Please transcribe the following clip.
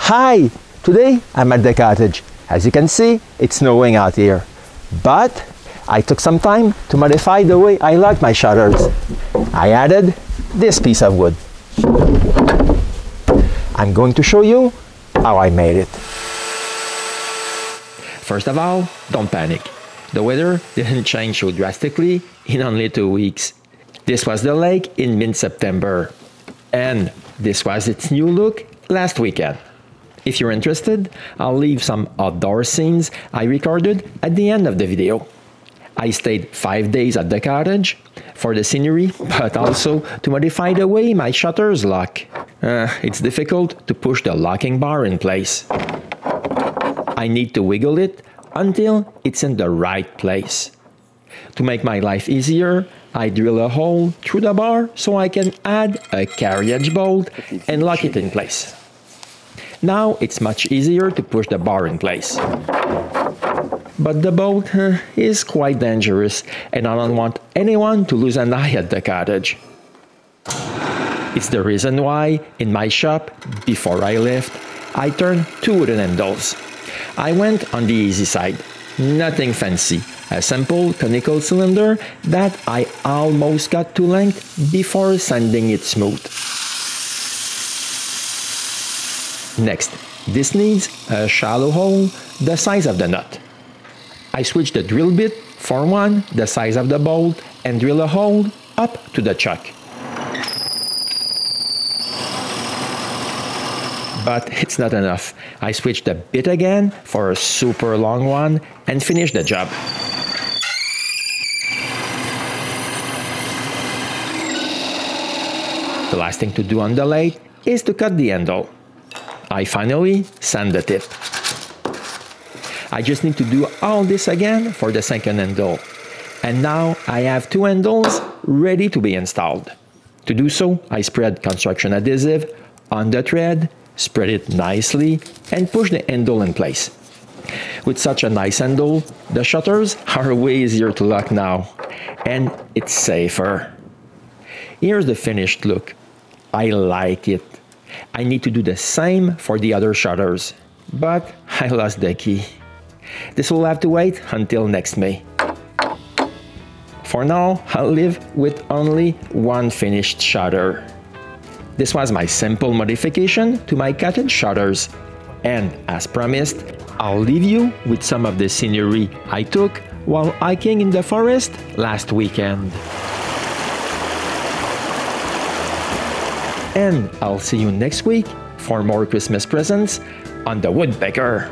Hi! Today I'm at the cottage. As you can see, it's snowing out here. But I took some time to modify the way I lock my shutters. I added this piece of wood. I'm going to show you how I made it. First of all, don't panic. The weather didn't change so drastically in only 2 weeks. This was the lake in mid-September. And this was its new look last weekend. If you're interested, I'll leave some outdoor scenes I recorded at the end of the video. I stayed 5 days at the cottage for the scenery, but also to modify the way my shutters lock. It's difficult to push the locking bar in place. I need to wiggle it until it's in the right place. To make my life easier, I drill a hole through the bar so I can add a carriage bolt and lock it in place. Now it's much easier to push the bar in place. But the bolt is quite dangerous and I don't want anyone to lose an eye at the cottage. It's the reason why, in my shop, before I left, I turned 2 wooden handles. I went on the easy side. Nothing fancy. A simple conical cylinder that I almost got to length before sanding it smooth. Next, this needs a shallow hole the size of the nut. I switch the drill bit for one the size of the bolt and drill a hole up to the chuck. But it's not enough. I switch the bit again for a super long one and finish the job. The last thing to do on the lathe is to cut the handle. I finally sand the tip. I just need to do all this again for the second handle. And now I have 2 handles ready to be installed. To do so, I spread construction adhesive on the thread, spread it nicely, and push the handle in place. With such a nice handle, the shutters are way easier to lock now, and it's safer. Here's the finished look. I like it. I need to do the same for the other shutters, but I lost the key. This will have to wait until next May. For now, I'll live with only 1 finished shutter. This was my simple modification to my cottage shutters. And as promised, I'll leave you with some of the scenery I took while hiking in the forest last weekend. And I'll see you next week for more Christmas presents on the Woodpecker.